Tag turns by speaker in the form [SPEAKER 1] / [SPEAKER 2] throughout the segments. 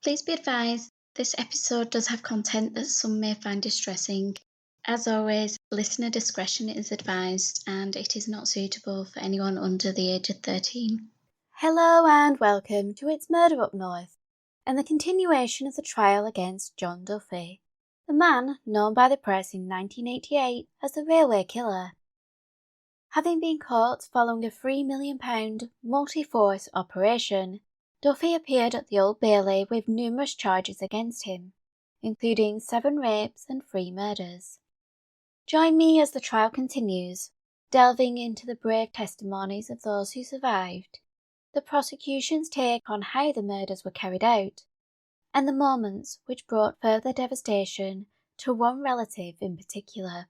[SPEAKER 1] Please be advised, this episode does have content that some may find distressing. As always, listener discretion is advised and it is not suitable for anyone under the age of 13.
[SPEAKER 2] Hello and welcome to It's Murder Up North, and the continuation of the trial against John Duffy, the man known by the press in 1988 as the Railway Killer. Having been caught following a £3 million multi-force operation, Duffy appeared at the Old Bailey with numerous charges against him, including 7 rapes and 3 murders. Join me as the trial continues, delving into the brave testimonies of those who survived, the prosecution's take on how the murders were carried out, and the moments which brought further devastation to one relative in particular.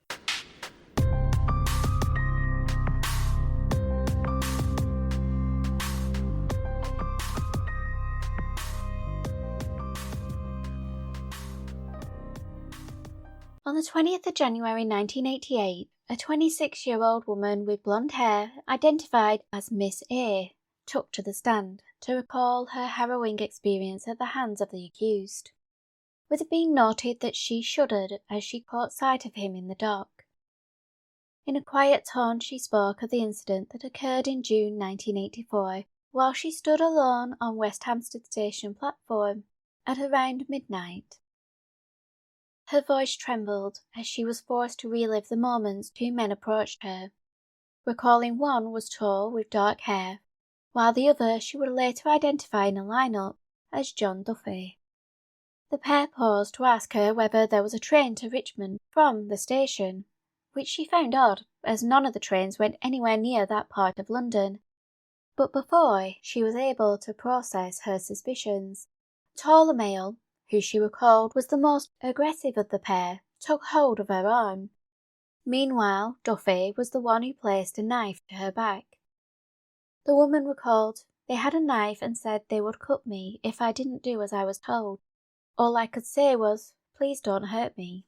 [SPEAKER 2] On the 20th of January 1988, a 26-year-old woman with blonde hair, identified as Miss A, took to the stand to recall her harrowing experience at the hands of the accused, with it being noted that she shuddered as she caught sight of him in the dock. In a quiet tone she spoke of the incident that occurred in June 1984 while she stood alone on West Hampstead Station platform at around midnight. Her voice trembled as she was forced to relive the moments 2 men approached her, recalling one was tall with dark hair, while the other she would later identify in a lineup as John Duffy. The pair paused to ask her whether there was a train to Richmond from the station, which she found odd as none of the trains went anywhere near that part of London. But before she was able to process her suspicions, a taller male, who she recalled was the most aggressive of the pair, took hold of her arm. Meanwhile, Duffy was the one who placed a knife to her back. The woman recalled, "They had a knife and said they would cut me if I didn't do as I was told. All I could say was, 'Please don't hurt me.'"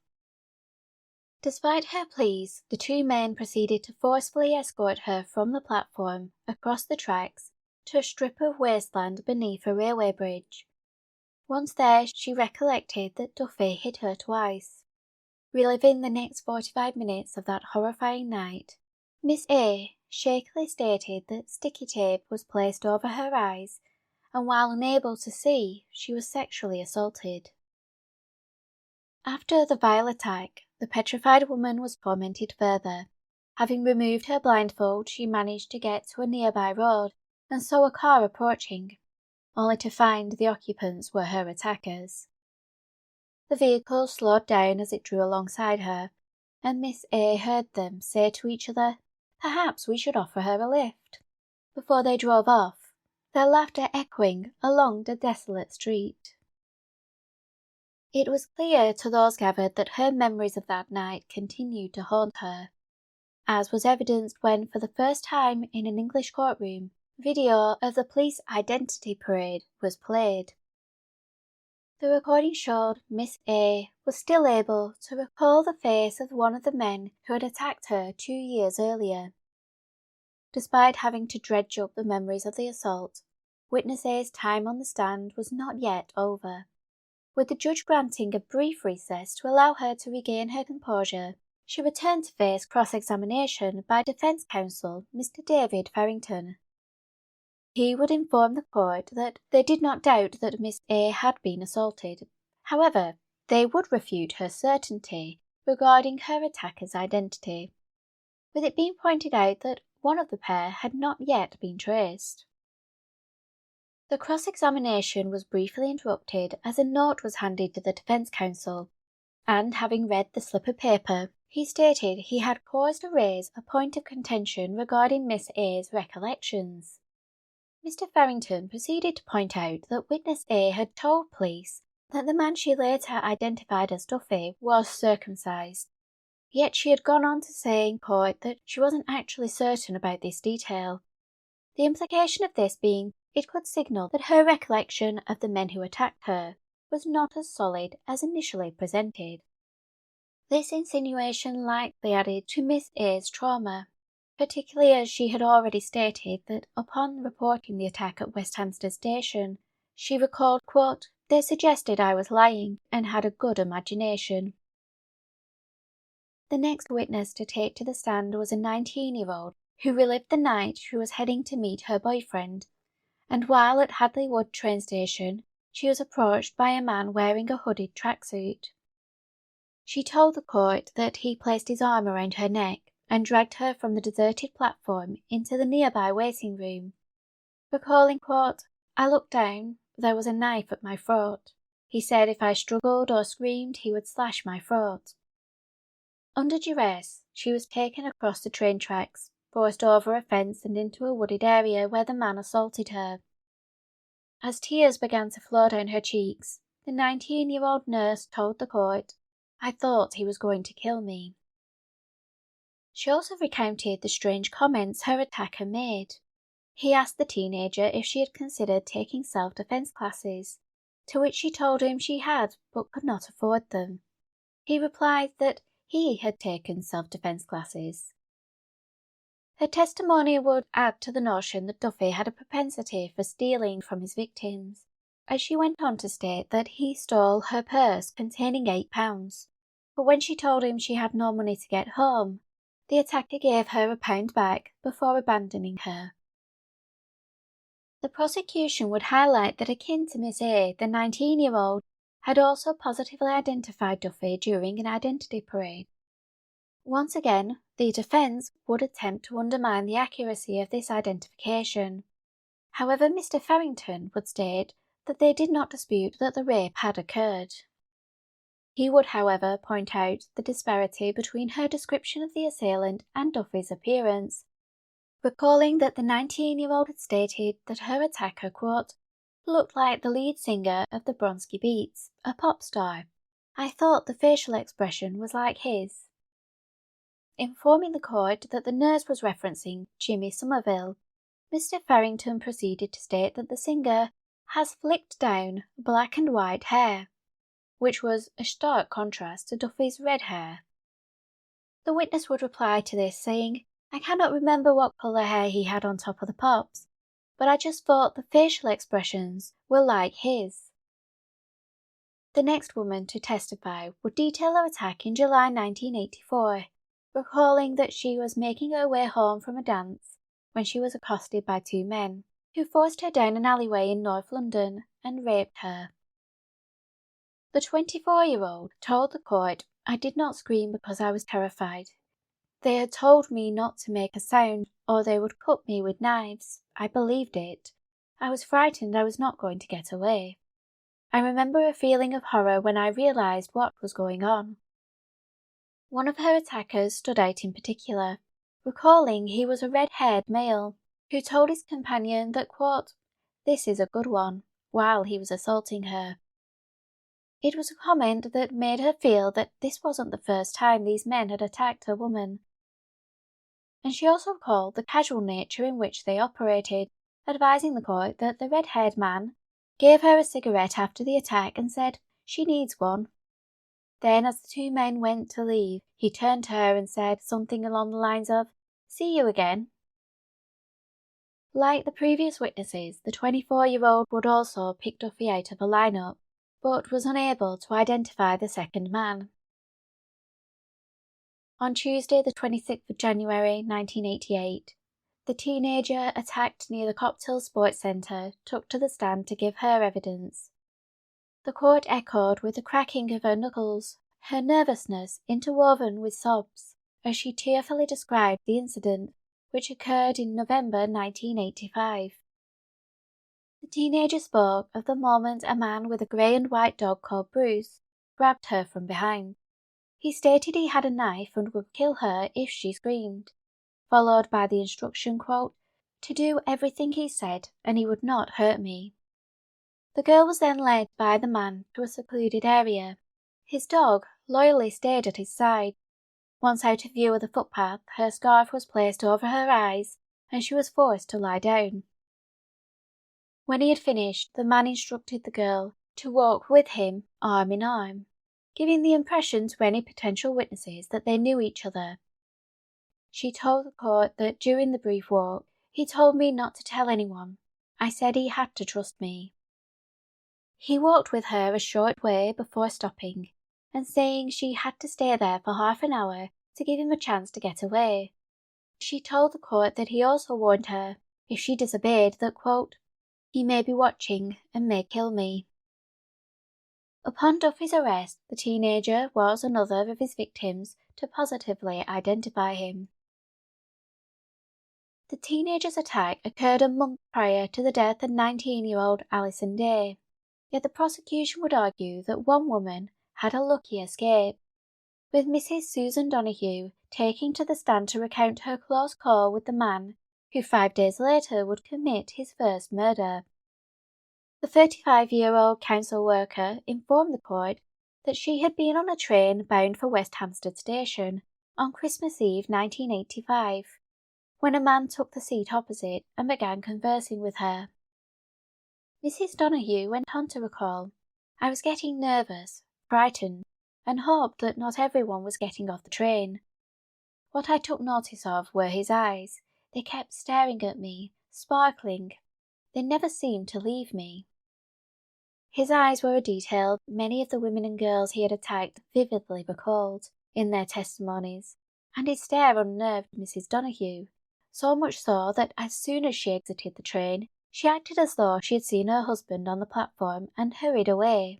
[SPEAKER 2] Despite her pleas, the 2 men proceeded to forcefully escort her from the platform across the tracks to a strip of wasteland beneath a railway bridge. Once there, she recollected that Duffy hit her twice. Reliving the next 45 minutes of that horrifying night, Miss A shakily stated that sticky tape was placed over her eyes, and while unable to see, she was sexually assaulted. After the vile attack, the petrified woman was tormented further. Having removed her blindfold, she managed to get to a nearby road and saw a car approaching, only to find the occupants were her attackers. The vehicle slowed down as it drew alongside her, and Miss A heard them say to each other, "Perhaps we should offer her a lift," before they drove off, their laughter echoing along the desolate street. It was clear to those gathered that her memories of that night continued to haunt her, as was evidenced when, for the first time in an English courtroom, video of the police identity parade was played. The recording showed Miss A was still able to recall the face of one of the men who had attacked her 2 years earlier. Despite having to dredge up the memories of the assault, witness A's time on the stand was not yet over. With the judge granting a brief recess to allow her to regain her composure, she returned to face cross-examination by defence counsel Mr. David Farrington. He would inform the court that they did not doubt that Miss A had been assaulted. However, they would refute her certainty regarding her attacker's identity, with it being pointed out that one of the pair had not yet been traced. The cross-examination was briefly interrupted as a note was handed to the defence counsel, and having read the slip of paper, he stated he had cause to raise a point of contention regarding Miss A's recollections. Mr. Farrington proceeded to point out that witness A had told police that the man she later identified as Duffy was circumcised, yet she had gone on to say in court that she wasn't actually certain about this detail. The implication of this being it could signal that her recollection of the men who attacked her was not as solid as initially presented. This insinuation likely added to Miss A's trauma, particularly as she had already stated that upon reporting the attack at West Hampstead Station, she recalled, quote, They suggested I was lying and had a good imagination. The next witness to take to the stand was a 19-year-old who relived the night she was heading to meet her boyfriend, and while at Hadley Wood train station, she was approached by a man wearing a hooded tracksuit. She told the court that he placed his arm around her neck and dragged her from the deserted platform into the nearby waiting room, recalling, quote, "I looked down, there was a knife at my throat. He said if I struggled or screamed, he would slash my throat." Under duress, she was taken across the train tracks, forced over a fence and into a wooded area where the man assaulted her. As tears began to flow down her cheeks, the 19-year-old nurse told the court, "I thought he was going to kill me." She also recounted the strange comments her attacker made. He asked the teenager if she had considered taking self-defense classes, to which she told him she had but could not afford them. He replied that he had taken self-defense classes. Her testimony would add to the notion that Duffy had a propensity for stealing from his victims, as she went on to state that he stole her purse containing £8, but when she told him she had no money to get home, the attacker gave her £1 back before abandoning her. The prosecution would highlight that akin to Miss A, the 19-year-old had also positively identified Duffy during an identity parade. Once again, the defence would attempt to undermine the accuracy of this identification. However, Mr. Farrington would state that they did not dispute that the rape had occurred. He would, however, point out the disparity between her description of the assailant and Duffy's appearance, recalling that the 19-year-old had stated that her attacker, quote, "looked like the lead singer of the Bronski Beats, a pop star. I thought the facial expression was like his." Informing the court that the nurse was referencing Jimmy Somerville, Mr. Farrington proceeded to state that the singer has flicked down black and white hair, which was a stark contrast to Duffy's red hair. The witness would reply to this saying, "I cannot remember what colour hair he had on top of the pops, but I just thought the facial expressions were like his." The next woman to testify would detail her attack in July 1984, recalling that she was making her way home from a dance when she was accosted by two men, who forced her down an alleyway in North London and raped her. The 24-year-old told the court, "I did not scream because I was terrified. They had told me not to make a sound or they would cut me with knives. I believed it. I was frightened I was not going to get away. I remember a feeling of horror when I realised what was going on." One of her attackers stood out in particular, recalling he was a red-haired male who told his companion that, quote, "this is a good one," while he was assaulting her. It was a comment that made her feel that this wasn't the first time these men had attacked a woman. And she also recalled the casual nature in which they operated, advising the court that the red-haired man gave her a cigarette after the attack and said, "She needs one." Then, as the two men went to leave, he turned to her and said something along the lines of, "See you again." Like the previous witnesses, the 24-year-old would also pick Duffy out of a lineup, but was unable to identify the second man. On Tuesday, the 26th of January 1988, the teenager attacked near the Copthall Sports Centre took to the stand to give her evidence. The court echoed with the cracking of her knuckles, her nervousness interwoven with sobs, as she tearfully described the incident, which occurred in November 1985. The teenager spoke of the moment a man with a grey and white dog called Bruce grabbed her from behind. He stated he had a knife and would kill her if she screamed, followed by the instruction, quote, "to do everything he said and he would not hurt me." The girl was then led by the man to a secluded area. His dog loyally stayed at his side. Once out of view of the footpath, her scarf was placed over her eyes and she was forced to lie down. When he had finished, the man instructed the girl to walk with him arm in arm, giving the impression to any potential witnesses that they knew each other. She told the court that during the brief walk, "he told me not to tell anyone. I said he had to trust me." He walked with her a short way before stopping and saying she had to stay there for half an hour to give him a chance to get away. She told the court that he also warned her, if she disobeyed, that, quote, "he may be watching and may kill me." Upon Duffy's arrest, the teenager was another of his victims to positively identify him. The teenager's attack occurred a month prior to the death of 19-year-old Alison Day, yet the prosecution would argue that one woman had a lucky escape, with Mrs. Susan Donahue taking to the stand to recount her close call with the man who 5 days later would commit his first murder. The 35-year-old council worker informed the court that she had been on a train bound for West Hampstead Station on Christmas Eve 1985, when a man took the seat opposite and began conversing with her. Mrs. Donahue went on to recall, "I was getting nervous, frightened, and hoped that not everyone was getting off the train. What I took notice of were his eyes. They kept staring at me, sparkling. They never seemed to leave me." His eyes were a detail many of the women and girls he had attacked vividly recalled in their testimonies, and his stare unnerved Mrs. Donahue, so much so that as soon as she exited the train, she acted as though she had seen her husband on the platform and hurried away.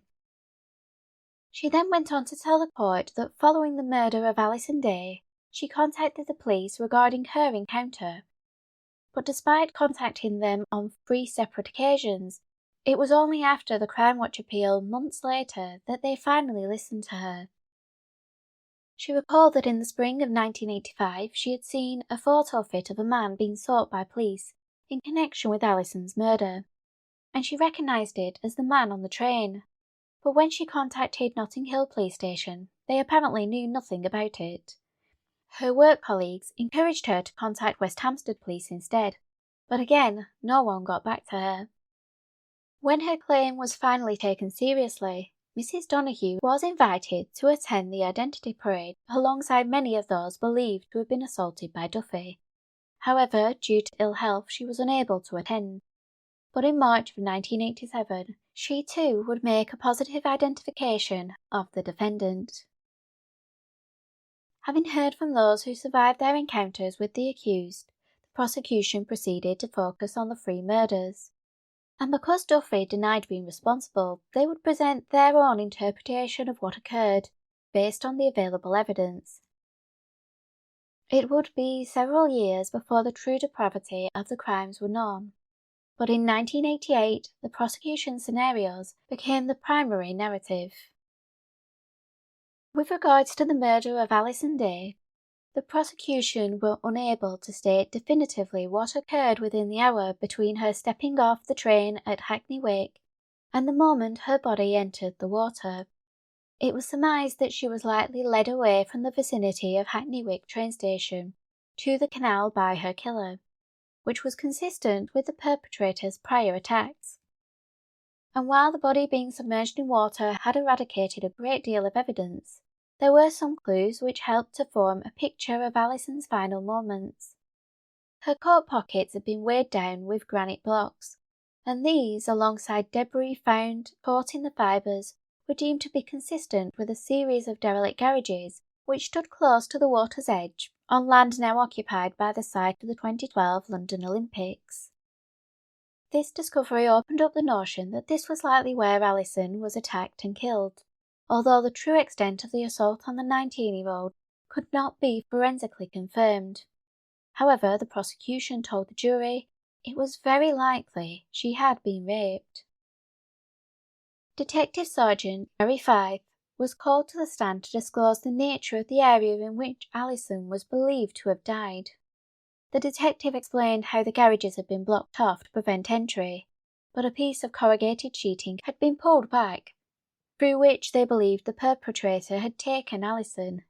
[SPEAKER 2] She then went on to tell the court that following the murder of Alison Day, she contacted the police regarding her encounter. But despite contacting them on 3 separate occasions, it was only after the Crime Watch appeal months later that they finally listened to her. She recalled that in the spring of 1985 she had seen a photo fit of a man being sought by police in connection with Alison's murder, and she recognised it as the man on the train. But when she contacted Notting Hill Police Station, they apparently knew nothing about it. Her work colleagues encouraged her to contact West Hampstead Police instead, but again, no one got back to her. When her claim was finally taken seriously, Mrs. Donahue was invited to attend the identity parade alongside many of those believed to have been assaulted by Duffy. However, due to ill health, she was unable to attend. But in March of 1987, she too would make a positive identification of the defendant. Having heard from those who survived their encounters with the accused, the prosecution proceeded to focus on the 3 murders. And because Duffy denied being responsible, they would present their own interpretation of what occurred, based on the available evidence. It would be several years before the true depravity of the crimes were known, but in 1988 the prosecution scenarios became the primary narrative. With regards to the murder of Alison Day, the prosecution were unable to state definitively what occurred within the hour between her stepping off the train at Hackney Wick and the moment her body entered the water. It was surmised that she was likely led away from the vicinity of Hackney Wick train station to the canal by her killer, which was consistent with the perpetrator's prior attacks. And while the body being submerged in water had eradicated a great deal of evidence, there were some clues which helped to form a picture of Alison's final moments. Her coat pockets had been weighed down with granite blocks, and these, alongside debris found caught in the fibres, were deemed to be consistent with a series of derelict garages which stood close to the water's edge on land now occupied by the site of the 2012 London Olympics. This discovery opened up the notion that this was likely where Alison was attacked and killed, although the true extent of the assault on the 19-year-old could not be forensically confirmed. However, the prosecution told the jury it was very likely she had been raped. Detective Sergeant Jerry Fife was called to the stand to disclose the nature of the area in which Alison was believed to have died. The detective explained how the garages had been blocked off to prevent entry, but a piece of corrugated sheeting had been pulled back, through which they believed the perpetrator had taken Alison.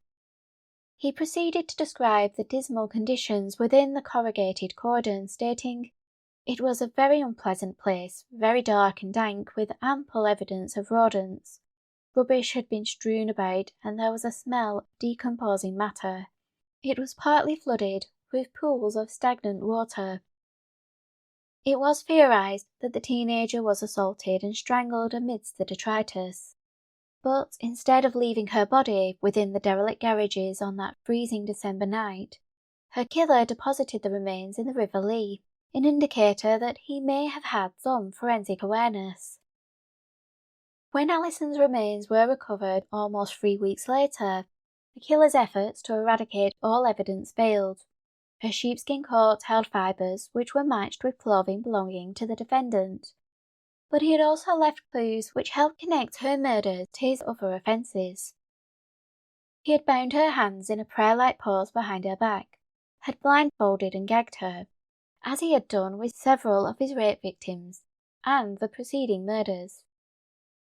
[SPEAKER 2] He proceeded to describe the dismal conditions within the corrugated cordon, stating, "It was a very unpleasant place, very dark and dank, with ample evidence of rodents. Rubbish had been strewn about, and there was a smell of decomposing matter. It was partly flooded with pools of stagnant water." It was theorized that the teenager was assaulted and strangled amidst the detritus. But instead of leaving her body within the derelict garages on that freezing December night, her killer deposited the remains in the River Lee, an indicator that he may have had some forensic awareness. When Alison's remains were recovered almost 3 weeks later, the killer's efforts to eradicate all evidence failed. Her sheepskin coat held fibres which were matched with clothing belonging to the defendant, but he had also left clues which helped connect her murders to his other offences. He had bound her hands in a prayer-like pose behind her back, had blindfolded and gagged her, as he had done with several of his rape victims and the preceding murders.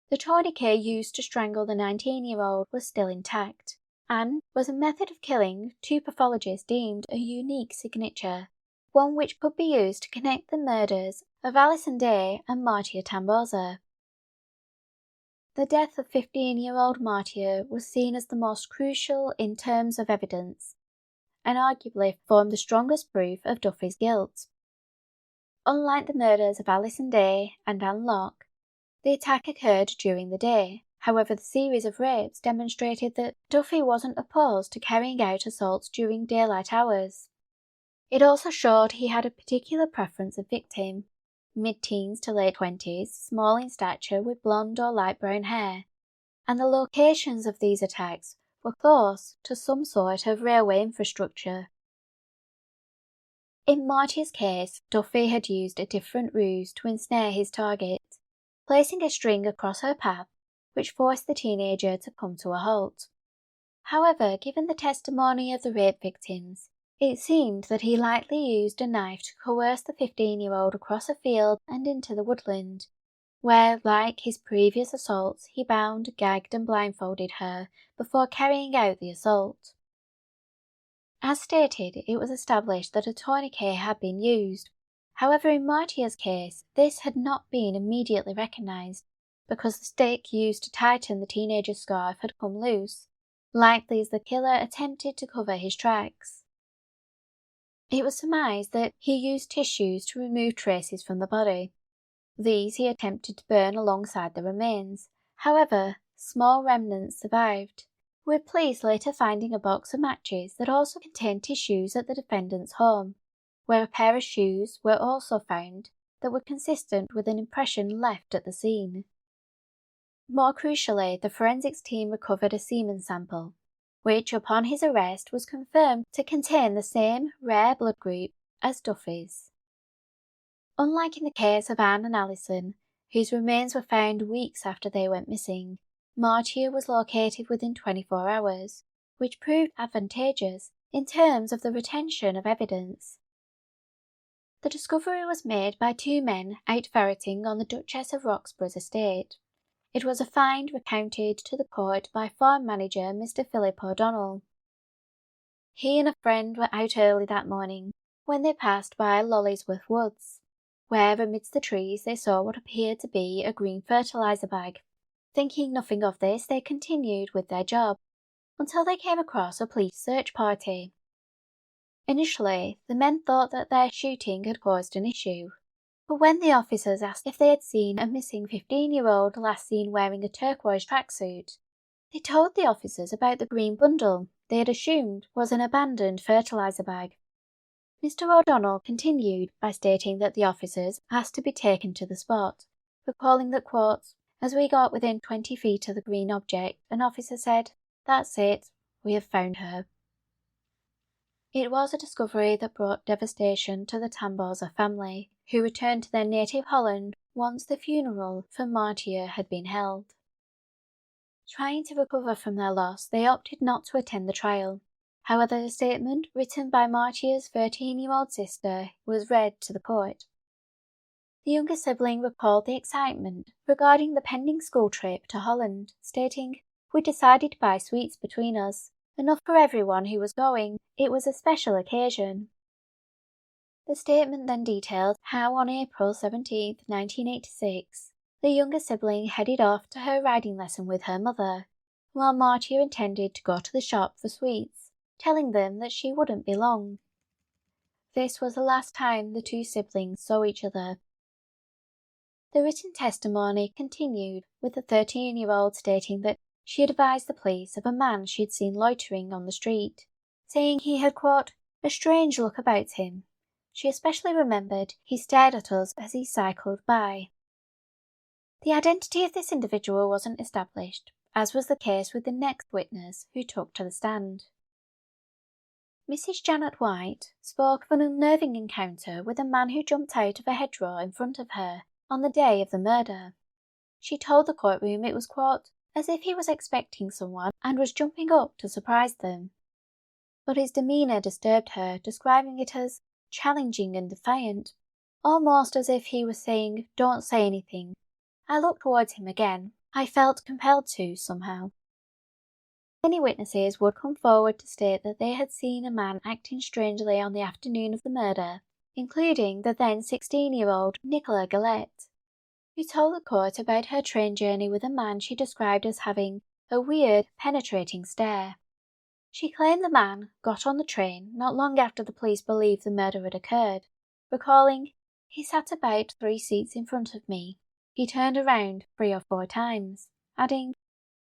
[SPEAKER 2] The tourniquet used to strangle the 19-year-old was still intact, and was a method of killing two pathologists deemed a unique signature, one which could be used to connect the murders of Alison Day and Martia Tamboza. The death of 15-year-old Martia was seen as the most crucial in terms of evidence, and arguably formed the strongest proof of Duffy's guilt. Unlike the murders of Alison Day and Anne Locke, the attack occurred during the day. However, the series of rapes demonstrated that Duffy wasn't opposed to carrying out assaults during daylight hours. It also showed he had a particular preference of victim, mid-teens to late 20s, small in stature with blonde or light brown hair, and the locations of these attacks were close to some sort of railway infrastructure. In Martia's case, Duffy had used a different ruse to ensnare his target, placing a string across her path which forced the teenager to come to a halt. However, given the testimony of the rape victims, it seemed that he likely used a knife to coerce the 15-year-old across a field and into the woodland, where, like his previous assaults, he bound, gagged and blindfolded her before carrying out the assault. As stated, it was established that a tourniquet had been used. However, in Martia's case, this had not been immediately recognised, because the stick used to tighten the teenager's scarf had come loose, likely as the killer attempted to cover his tracks. It was surmised that he used tissues to remove traces from the body. These he attempted to burn alongside the remains. However, small remnants survived, with police later finding a box of matches that also contained tissues at the defendant's home, where a pair of shoes were also found that were consistent with an impression left at the scene. More crucially, the forensics team recovered a semen sample, which upon his arrest was confirmed to contain the same rare blood group as Duffy's. Unlike in the case of Anne and Alison, whose remains were found weeks after they went missing, Martia was located within 24 hours, which proved advantageous in terms of the retention of evidence. The discovery was made by two men out ferreting on the Duchess of Roxburgh's estate. It was a find recounted to the court by farm manager Mr. Philip O'Donnell. He and a friend were out early that morning when they passed by Lolliesworth Woods, where amidst the trees they saw what appeared to be a green fertiliser bag. Thinking nothing of this, they continued with their job, until they came across a police search party. Initially, the men thought that their shooting had caused an issue, but when the officers asked if they had seen a missing 15-year-old last seen wearing a turquoise tracksuit, they told the officers about the green bundle they had assumed was an abandoned fertiliser bag. Mr. O'Donnell continued by stating that the officers asked to be taken to the spot, recalling that, quote, "As we got within 20 feet of the green object, an officer said, 'That's it, we have found her.'" It was a discovery that brought devastation to the Tamboza family, who returned to their native Holland once the funeral for Martia had been held. Trying to recover from their loss, they opted not to attend the trial. However, a statement written by Martia's 13-year-old sister was read to the court. The younger sibling recalled the excitement regarding the pending school trip to Holland, stating, "We decided to buy sweets between us. Enough for everyone who was going. It was a special occasion." The statement then detailed how on April 17, 1986, the younger sibling headed off to her riding lesson with her mother, while Martia intended to go to the shop for sweets, telling them that she wouldn't be long. this was the last time the two siblings saw each other. The written testimony continued, with the 13-year-old stating that she advised the police of a man she had seen loitering on the street, saying he had, quote, a strange look about him. She especially remembered he stared at us as he cycled by. The identity of this individual wasn't established, as was the case with the next witness who took to the stand. Mrs. Janet White spoke of an unnerving encounter with a man who jumped out of a hedgerow in front of her on the day of the murder. She told the courtroom it was, quote, as if he was expecting someone and was jumping up to surprise them. But his demeanour disturbed her, describing it as challenging and defiant, almost as if he was saying, don't say anything. I looked towards him again. I felt compelled to, somehow. Many witnesses would come forward to state that they had seen a man acting strangely on the afternoon of the murder, including the then 16-year-old Nicola Gillette, who told the court about her train journey with a man she described as having a weird, penetrating stare. She claimed the man got on the train not long after the police believed the murder had occurred, recalling, he sat about 3 seats in front of me. He turned around 3 or 4 times, adding,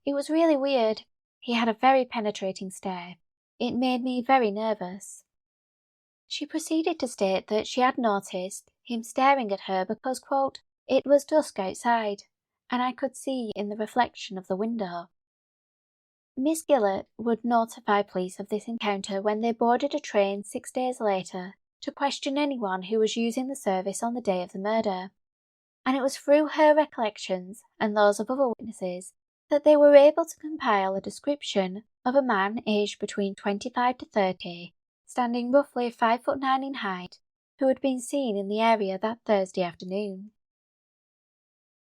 [SPEAKER 2] it was really weird. He had a very penetrating stare. It made me very nervous. She proceeded to state that she had noticed him staring at her because, quote, it was dusk outside, and I could see in the reflection of the window. Miss Gillett would notify police of this encounter when they boarded a train 6 days later to question anyone who was using the service on the day of the murder, and it was through her recollections and those of other witnesses that they were able to compile a description of a man aged between 25 to 30, standing roughly 5'9" in height, who had been seen in the area that Thursday afternoon.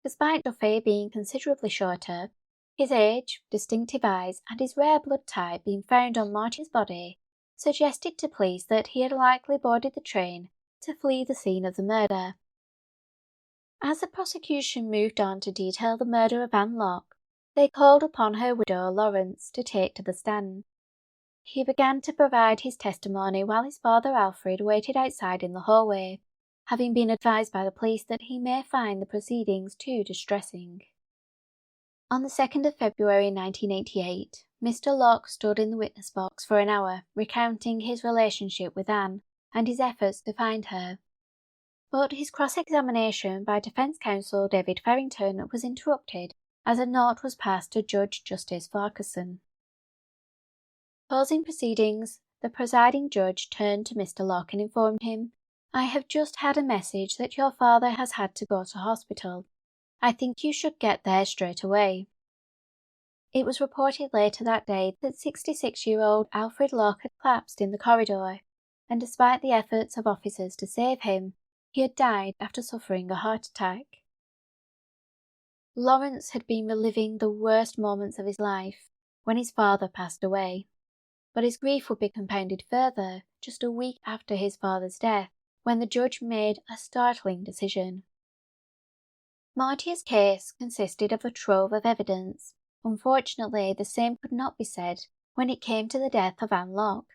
[SPEAKER 2] Despite Duffy being considerably shorter, his age, distinctive eyes, and his rare blood type being found on Marty's body suggested to police that he had likely boarded the train to flee the scene of the murder. As the prosecution moved on to detail the murder of Anne Locke, they called upon her widow Lawrence to take to the stand. He began to provide his testimony while his father Alfred waited outside in the hallway, having been advised by the police that he may find the proceedings too distressing. On the 2nd of February 1988, Mr. Locke stood in the witness box for an hour, recounting his relationship with Anne and his efforts to find her. But his cross-examination by defence counsel David Farrington was interrupted as a note was passed to Judge Justice Farquharson. Pausing proceedings, the presiding judge turned to Mr. Locke and informed him, I have just had a message that your father has had to go to hospital. I think you should get there straight away. It was reported later that day that 66-year-old Alfred Locke had collapsed in the corridor, and despite the efforts of officers to save him, he had died after suffering a heart attack. Lawrence had been reliving the worst moments of his life when his father passed away, but his grief would be compounded further just a week after his father's death, when the judge made a startling decision. Marty's case consisted of a trove of evidence. Unfortunately, the same could not be said when it came to the death of Anne Locke.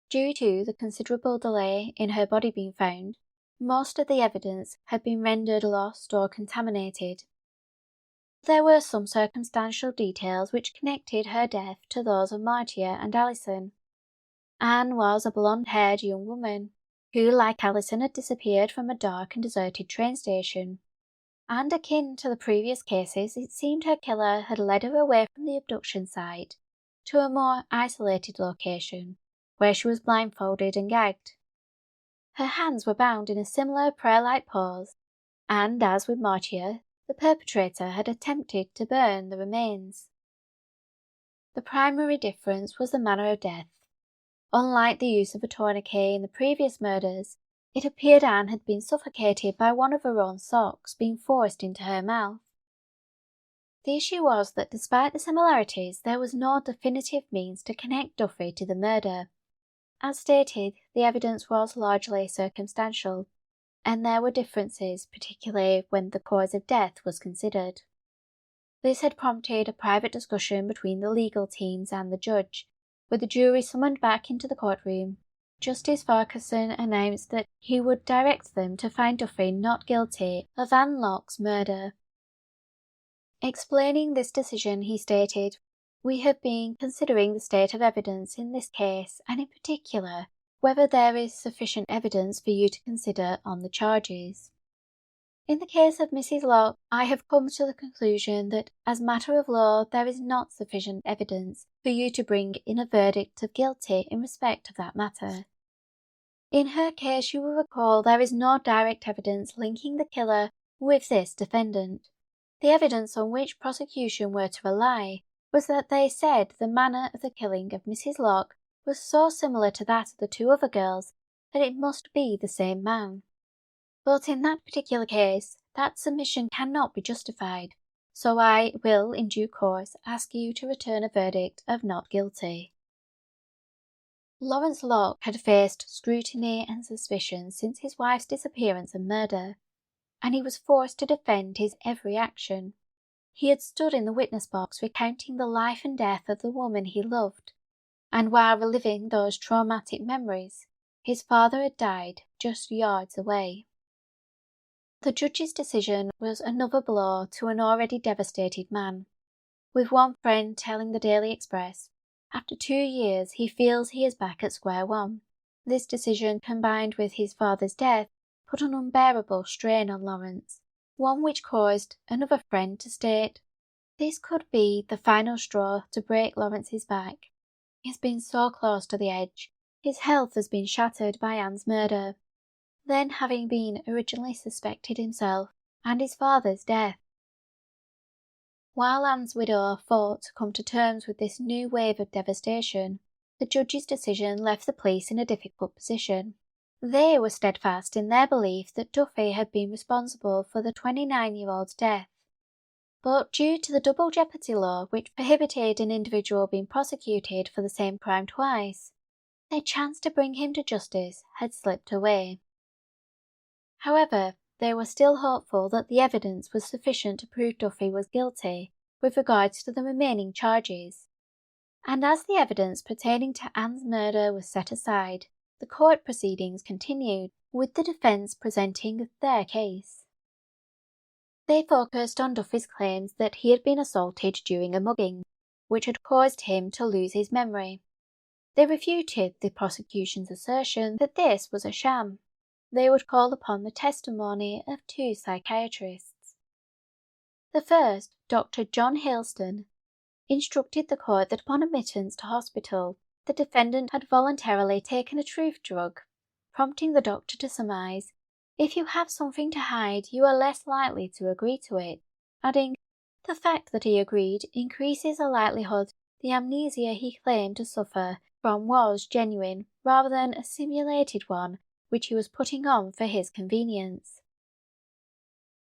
[SPEAKER 2] Due to the considerable delay in her body being found, most of the evidence had been rendered lost or contaminated. There were some circumstantial details which connected her death to those of Martia and Alison. Anne was a blonde-haired young woman, who, like Alison, had disappeared from a dark and deserted train station. And akin to the previous cases, it seemed her killer had led her away from the abduction site to a more isolated location, where she was blindfolded and gagged. Her hands were bound in a similar prayer-like pose, and as with Martia, the perpetrator had attempted to burn the remains. The primary difference was the manner of death. Unlike the use of a tourniquet in the previous murders, it appeared Anne had been suffocated by one of her own socks being forced into her mouth. The issue was that despite the similarities, there was no definitive means to connect Duffy to the murder. As stated, the evidence was largely circumstantial, and there were differences, particularly when the cause of death was considered. This had prompted a private discussion between the legal teams and the judge, with the jury summoned back into the courtroom, Justice Farquharson announced that he would direct them to find Duffy not guilty of Anne Locke's murder. Explaining this decision, he stated, "We have been considering the state of evidence in this case, and in particular, whether there is sufficient evidence for you to consider on the charges. In the case of Mrs. Locke, I have come to the conclusion that, as matter of law, there is not sufficient evidence for you to bring in a verdict of guilty in respect of that matter. In her case, you will recall there is no direct evidence linking the killer with this defendant. The evidence on which prosecution were to rely was that they said the manner of the killing of Mrs. Locke was so similar to that of the two other girls that it must be the same man. But in that particular case, that submission cannot be justified, so I will, in due course, ask you to return a verdict of not guilty." Lawrence Locke had faced scrutiny and suspicion since his wife's disappearance and murder, and he was forced to defend his every action. He had stood in the witness box recounting the life and death of the woman he loved, and while reliving those traumatic memories, his father had died just yards away. The judge's decision was another blow to an already devastated man, with one friend telling the Daily Express, "After 2 years he feels he is back at square one." This decision, combined with his father's death, put an unbearable strain on Lawrence, one which caused another friend to state, "This could be the final straw to break Lawrence's back. He has been so close to the edge. His health has been shattered by Anne's murder." Then having been originally suspected himself, and his father's death. While Anne's widow fought to come to terms with this new wave of devastation, the judge's decision left the police in a difficult position. They were steadfast in their belief that Duffy had been responsible for the 29-year-old's death. But due to the double jeopardy law, which prohibited an individual being prosecuted for the same crime twice, their chance to bring him to justice had slipped away. However, they were still hopeful that the evidence was sufficient to prove Duffy was guilty with regards to the remaining charges, and as the evidence pertaining to Anne's murder was set aside, the court proceedings continued, with the defence presenting their case. They focused on Duffy's claims that he had been assaulted during a mugging, which had caused him to lose his memory. They refuted the prosecution's assertion that this was a sham. They would call upon the testimony of 2 psychiatrists. The first, Dr. John Hailston, instructed the court that upon admittance to hospital, the defendant had voluntarily taken a truth drug, prompting the doctor to surmise, "If you have something to hide, you are less likely to agree to it," adding, "The fact that he agreed increases the likelihood the amnesia he claimed to suffer from was genuine, rather than a simulated one which he was putting on for his convenience."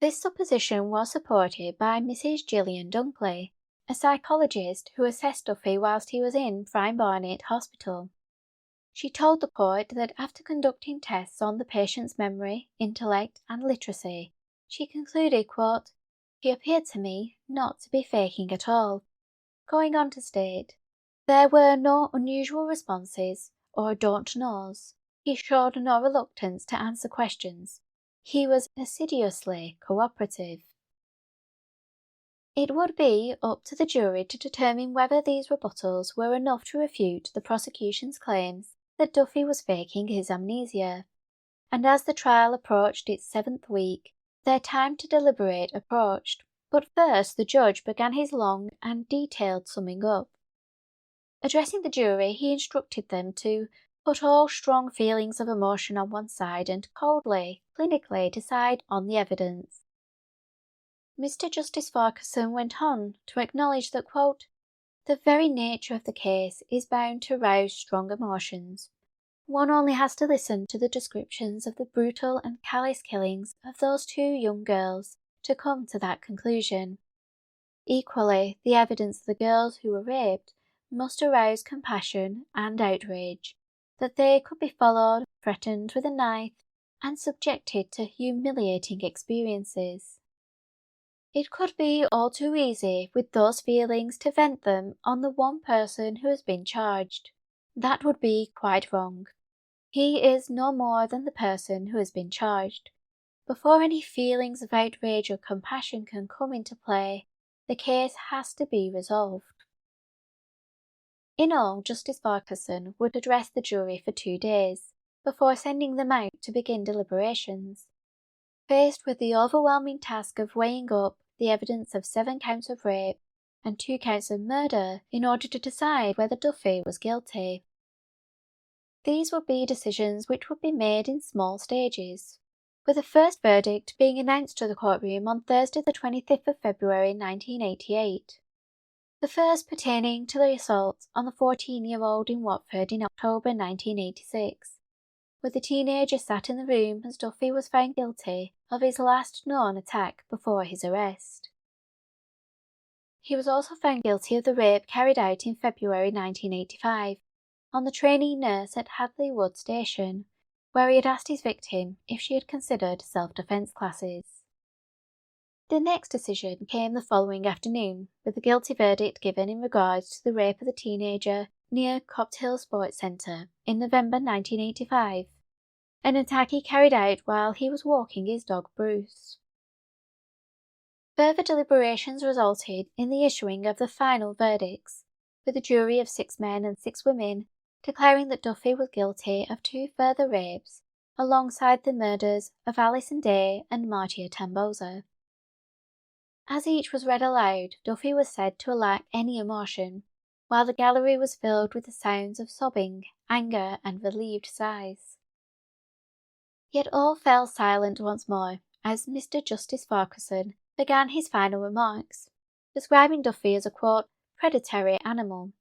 [SPEAKER 2] This supposition was supported by Mrs. Gillian Dunkley, a psychologist who assessed Duffy whilst he was in Fryne Barnet Hospital. She told the court that after conducting tests on the patient's memory, intellect, and literacy, she concluded, quote, "He appeared to me not to be faking at all," going on to state, "There were no unusual responses or don't knows. He showed no reluctance to answer questions. He was assiduously cooperative." It would be up to the jury to determine whether these rebuttals were enough to refute the prosecution's claims that Duffy was faking his amnesia, and as the trial approached its 7th week, their time to deliberate approached. But first the judge began his long and detailed summing up. Addressing the jury, he instructed them to put all strong feelings of emotion on one side and coldly, clinically decide on the evidence. Mr. Justice Farquharson went on to acknowledge that, quote, "The very nature of the case is bound to rouse strong emotions. One only has to listen to the descriptions of the brutal and callous killings of those 2 young girls to come to that conclusion. Equally, the evidence of the girls who were raped must arouse compassion and outrage, that they could be followed, threatened with a knife, and subjected to humiliating experiences. It could be all too easy with those feelings to vent them on the one person who has been charged. That would be quite wrong. He is no more than the person who has been charged. Before any feelings of outrage or compassion can come into play, the case has to be resolved. In all, Justice Farquharson would address the jury for 2 days, before sending them out to begin deliberations. Faced with the overwhelming task of weighing up the evidence of 7 counts of rape and 2 counts of murder in order to decide whether Duffy was guilty. These would be decisions which would be made in small stages, with the first verdict being announced to the courtroom on Thursday the 25th of February 1988. The first pertaining to the assault on the 14-year-old in Watford in October 1986, with the teenager sat in the room as Duffy was found guilty of his last known attack before his arrest. He was also found guilty of the rape carried out in February 1985 on the trainee nurse at Hadley Wood Station, where he had asked his victim if she had considered self-defence classes. The next decision came the following afternoon, with the guilty verdict given in regards to the rape of the teenager near Copt Hill Sports Centre in November 1985, an attack he carried out while he was walking his dog Bruce. Further deliberations resulted in the issuing of the final verdicts, with a jury of 6 men and 6 women declaring that Duffy was guilty of 2 further rapes, alongside the murders of Alison Day and Martia Tamboza. As each was read aloud, Duffy was said to lack any emotion, while the gallery was filled with the sounds of sobbing, anger, and relieved sighs. Yet all fell silent once more as Mr. Justice Farquharson began his final remarks, describing Duffy as a, quote, predatory animal,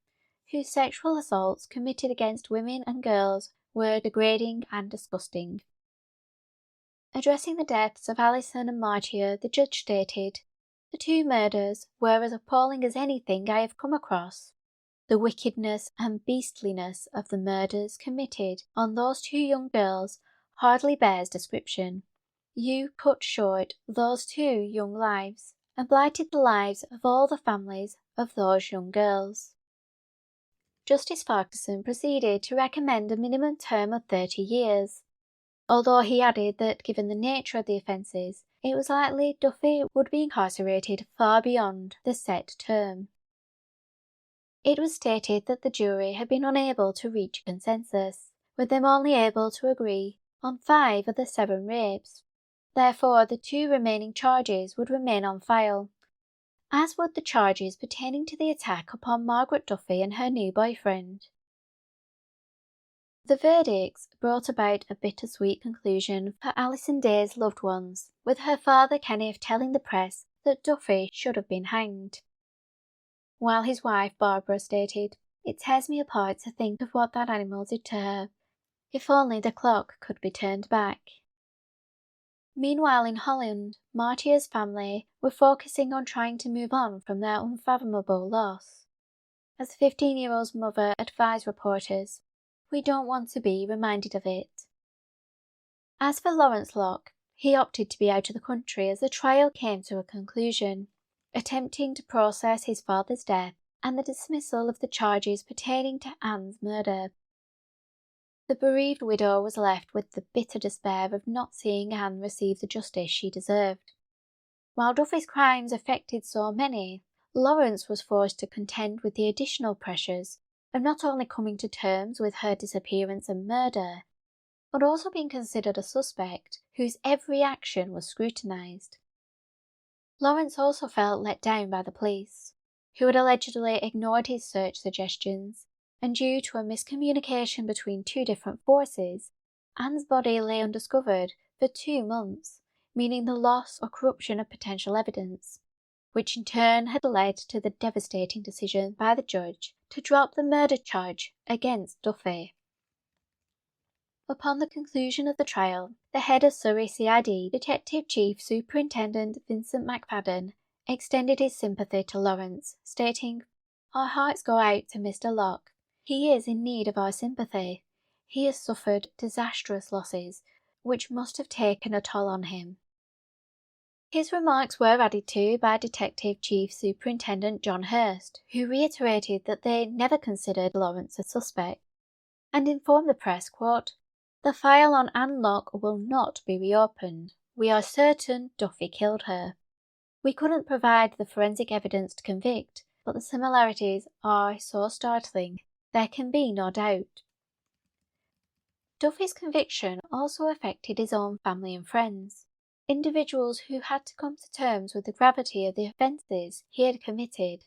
[SPEAKER 2] whose sexual assaults committed against women and girls were degrading and disgusting. Addressing the deaths of Alison and Martia, the judge stated, "The 2 murders were as appalling as anything I have come across. The wickedness and beastliness of the murders committed on those 2 young girls hardly bears description. You cut short those 2 young lives, and blighted the lives of all the families of those young girls." Justice Farquharson proceeded to recommend a minimum term of 30 years, although he added that given the nature of the offences, it was likely Duffy would be incarcerated far beyond the set term. It was stated that the jury had been unable to reach a consensus, with them only able to agree on 5 of the 7 rapes. Therefore, the 2 remaining charges would remain on file, as would the charges pertaining to the attack upon Margaret Duffy and her new boyfriend. The verdicts brought about a bittersweet conclusion for Alison Day's loved ones, with her father Kenneth telling the press that Duffy should have been hanged, while his wife Barbara stated, "It tears me apart to think of what that animal did to her. If only the clock could be turned back." Meanwhile in Holland, Martia's family were focusing on trying to move on from their unfathomable loss. As the 15-year-old's mother advised reporters, "We don't want to be reminded of it." As for Lawrence Locke, he opted to be out of the country as the trial came to a conclusion, attempting to process his father's death and the dismissal of the charges pertaining to Anne's murder. The bereaved widow was left with the bitter despair of not seeing Anne receive the justice she deserved. While Duffy's crimes affected so many, Lawrence was forced to contend with the additional pressures of not only coming to terms with her disappearance and murder, but also being considered a suspect whose every action was scrutinised. Lawrence also felt let down by the police, who had allegedly ignored his search suggestions, and due to a miscommunication between 2 different forces, Anne's body lay undiscovered for 2 months, meaning the loss or corruption of potential evidence, which in turn had led to the devastating decision by the judge to drop the murder charge against Duffy. Upon the conclusion of the trial, the head of Surrey CID, Detective Chief Superintendent Vincent McFadden, extended his sympathy to Lawrence, stating, "Our hearts go out to Mr. Locke. He is in need of our sympathy. He has suffered disastrous losses, which must have taken a toll on him." His remarks were added to by Detective Chief Superintendent John Hurst, who reiterated that they never considered Lawrence a suspect, and informed the press, quote, The file on Anne Locke will not be reopened. We are certain Duffy killed her. We couldn't provide the forensic evidence to convict, but the similarities are so startling, there can be no doubt. Duffy's conviction also affected his own family and friends, individuals who had to come to terms with the gravity of the offences he had committed.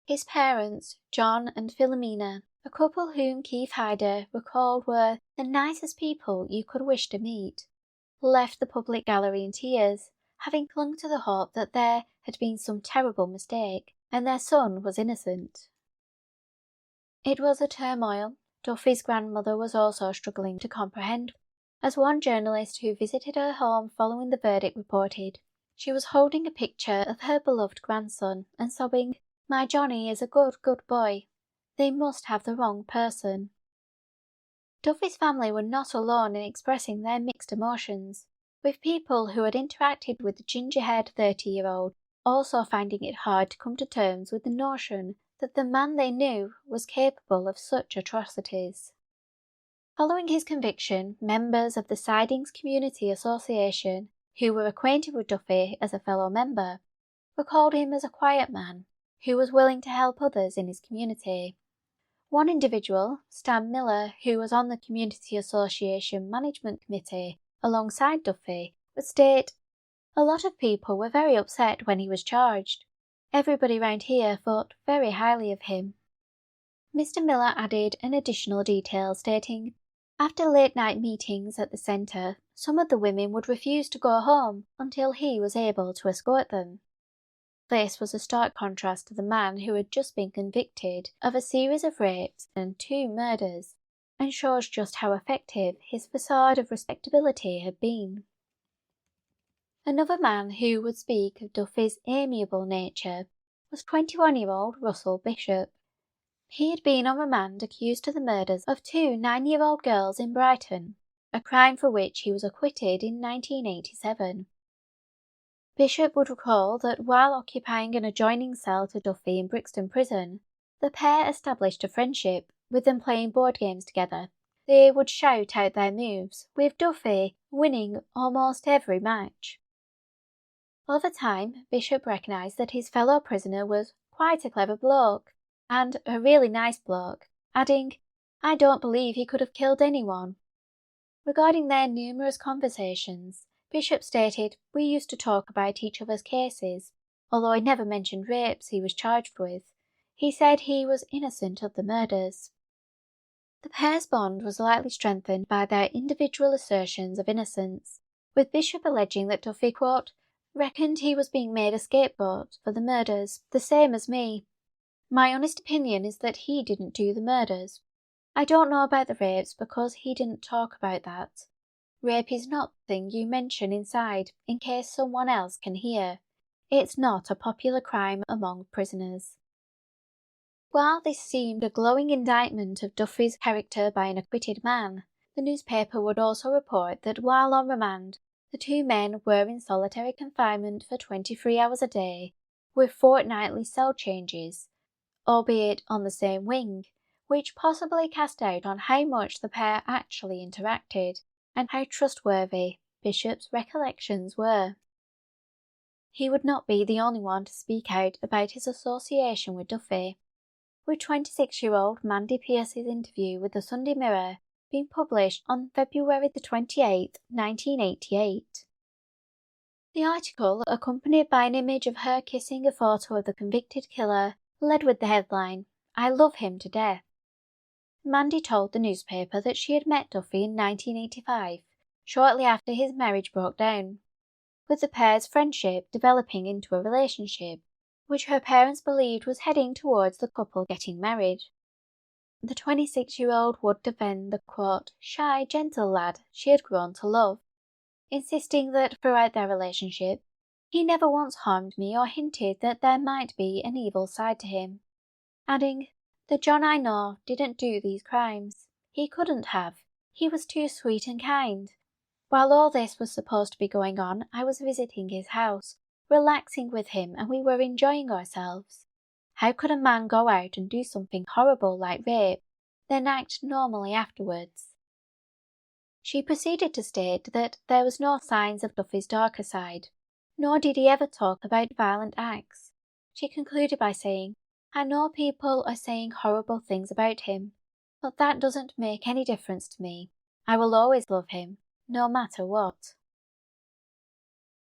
[SPEAKER 2] His parents, John and Philomena, a couple whom Keith Hyder recalled were the nicest people you could wish to meet, left the public gallery in tears, having clung to the hope that there had been some terrible mistake, and their son was innocent. It was a turmoil Duffy's grandmother was also struggling to comprehend. As one journalist who visited her home following the verdict reported, she was holding a picture of her beloved grandson and sobbing, "My Johnny is a good, good boy. They must have the wrong person." Duffy's family were not alone in expressing their mixed emotions, with people who had interacted with the ginger-haired 30-year-old also finding it hard to come to terms with the notion that the man they knew was capable of such atrocities. Following his conviction, members of the Sidings Community Association, who were acquainted with Duffy as a fellow member, recalled him as a quiet man who was willing to help others in his community. One individual, Stan Miller, who was on the Community Association Management Committee alongside Duffy, would state, "A lot of people were very upset when he was charged. Everybody round here thought very highly of him." Mr. Miller added an additional detail stating, "After late-night meetings at the centre, some of the women would refuse to go home until he was able to escort them." This was a stark contrast to the man who had just been convicted of a series of rapes and 2 murders, and shows just how effective his facade of respectability had been. Another man who would speak of Duffy's amiable nature was 21-year-old Russell Bishop. He had been on remand accused of the murders of 2 9-year-old girls in Brighton, a crime for which he was acquitted in 1987. Bishop would recall that while occupying an adjoining cell to Duffy in Brixton Prison, the pair established a friendship, with them playing board games together. They would shout out their moves, with Duffy winning almost every match. Over time, Bishop recognised that his fellow prisoner was quite a clever bloke, and a really nice bloke, adding, "I don't believe he could have killed anyone." Regarding their numerous conversations, Bishop stated, "We used to talk about each other's cases, although he never mentioned rapes he was charged with. He said he was innocent of the murders." The pair's bond was likely strengthened by their individual assertions of innocence, with Bishop alleging that Duffy, quote, "reckoned he was being made a scapegoat for the murders, the same as me. My honest opinion is that he didn't do the murders. I don't know about the rapes because he didn't talk about that. Rape is not the thing you mention inside in case someone else can hear. It's not a popular crime among prisoners." While this seemed a glowing indictment of Duffy's character by an acquitted man, the newspaper would also report that while on remand, the 2 men were in solitary confinement for 23 hours a day, with fortnightly cell changes, albeit on the same wing, which possibly cast doubt on how much the pair actually interacted, and how trustworthy Bishop's recollections were. He would not be the only one to speak out about his association with Duffy, with 26-year-old Mandy Pierce's interview with the Sunday Mirror being published on February the 28th, 1988. The article, accompanied by an image of her kissing a photo of the convicted killer, led with the headline, "I love him to death." Mandy told the newspaper that she had met Duffy in 1985, shortly after his marriage broke down, with the pair's friendship developing into a relationship, which her parents believed was heading towards the couple getting married. The 26-year-old would defend the, quote, "shy, gentle lad she had grown to love," insisting that throughout their relationship, "he never once harmed me or hinted that there might be an evil side to him," adding, "The John I know didn't do these crimes. He couldn't have. He was too sweet and kind. While all this was supposed to be going on, I was visiting his house, relaxing with him, and we were enjoying ourselves. How could a man go out and do something horrible like rape, then act normally afterwards?" She proceeded to state that there was no signs of Duffy's darker side, nor did he ever talk about violent acts. She concluded by saying, "I know people are saying horrible things about him, but that doesn't make any difference to me. I will always love him, no matter what."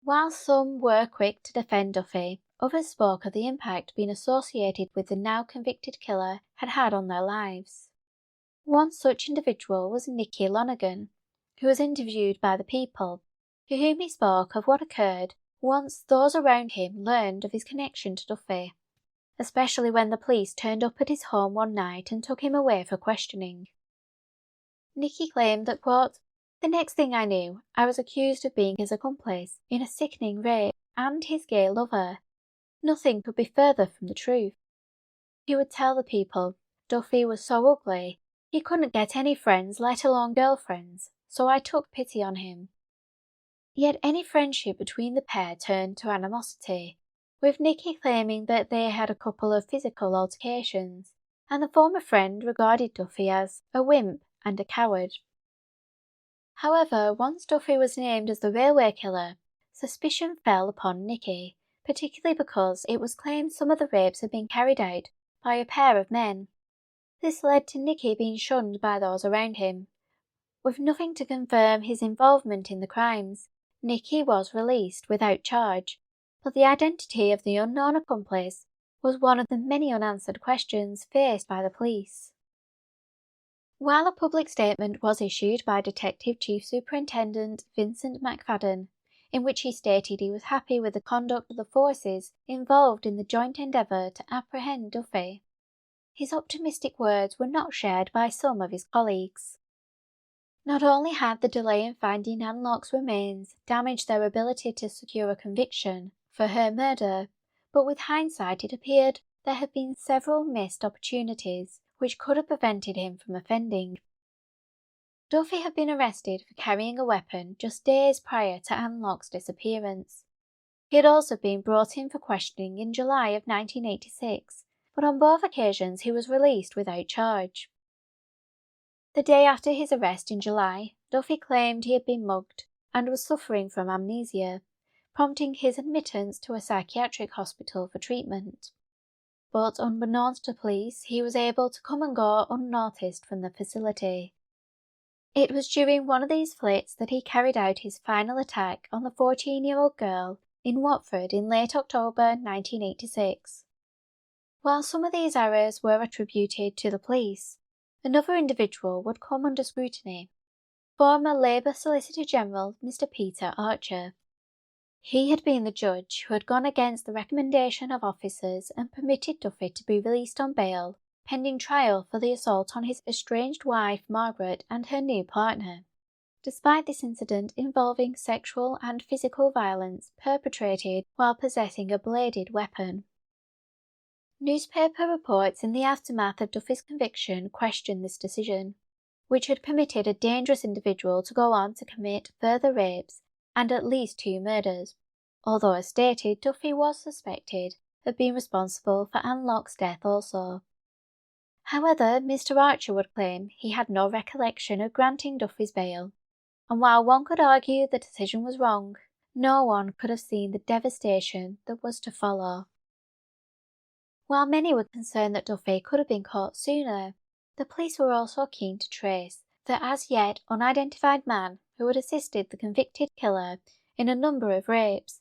[SPEAKER 2] While some were quick to defend Duffy, others spoke of the impact being associated with the now convicted killer had had on their lives. One such individual was Nicky Lonergan, who was interviewed by the People, to whom he spoke of what occurred once those around him learned of his connection to Duffy, especially when the police turned up at his home one night and took him away for questioning. Nicky claimed that, quote, "The next thing I knew, I was accused of being his accomplice in a sickening rape and his gay lover. Nothing could be further from the truth." He would tell the People Duffy was so ugly, he couldn't get any friends, let alone girlfriends, so I took pity on him. Yet any friendship between the pair turned to animosity, with Nicky claiming that they had a couple of physical altercations, and the former friend regarded Duffy as a wimp and a coward. However, once Duffy was named as the railway killer, suspicion fell upon Nicky, particularly because it was claimed some of the rapes had been carried out by a pair of men. This led to Nicky being shunned by those around him. With nothing to confirm his involvement in the crimes, Nicky was released without charge, but the identity of the unknown accomplice was one of the many unanswered questions faced by the police. While a public statement was issued by Detective Chief Superintendent Vincent McFadden, in which he stated he was happy with the conduct of the forces involved in the joint endeavour to apprehend Duffy, his optimistic words were not shared by some of his colleagues. Not only had the delay in finding Anne Locke's remains damaged their ability to secure a conviction for her murder, but with hindsight it appeared there had been several missed opportunities which could have prevented him from offending. Duffy had been arrested for carrying a weapon just days prior to Anne Locke's disappearance. He had also been brought in for questioning in July of 1986, but on both occasions he was released without charge. The day after his arrest in July, Duffy claimed he had been mugged and was suffering from amnesia, prompting his admittance to a psychiatric hospital for treatment. But unbeknownst to police, he was able to come and go unnoticed from the facility. It was during one of these flits that he carried out his final attack on the 14-year-old girl in Watford in late October 1986. While some of these errors were attributed to the police, another individual would come under scrutiny, former Labour Solicitor General Mr. Peter Archer. He had been the judge who had gone against the recommendation of officers and permitted Duffy to be released on bail, pending trial for the assault on his estranged wife Margaret and her new partner, despite this incident involving sexual and physical violence perpetrated while possessing a bladed weapon. Newspaper reports in the aftermath of Duffy's conviction questioned this decision, which had permitted a dangerous individual to go on to commit further rapes and at least 2 murders, although as stated Duffy was suspected of being responsible for Anne Locke's death also. However, Mr. Archer would claim he had no recollection of granting Duffy's bail, and while one could argue the decision was wrong, no one could have seen the devastation that was to follow. While many were concerned that Duffy could have been caught sooner, the police were also keen to trace the as yet unidentified man who had assisted the convicted killer in a number of rapes,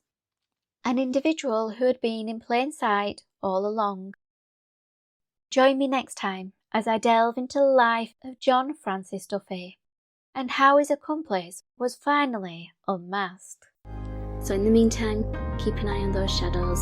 [SPEAKER 2] an individual who had been in plain sight all along. Join me next time as I delve into the life of John Francis Duffy and how his accomplice was finally unmasked.
[SPEAKER 1] So in the meantime, keep an eye on those shadows.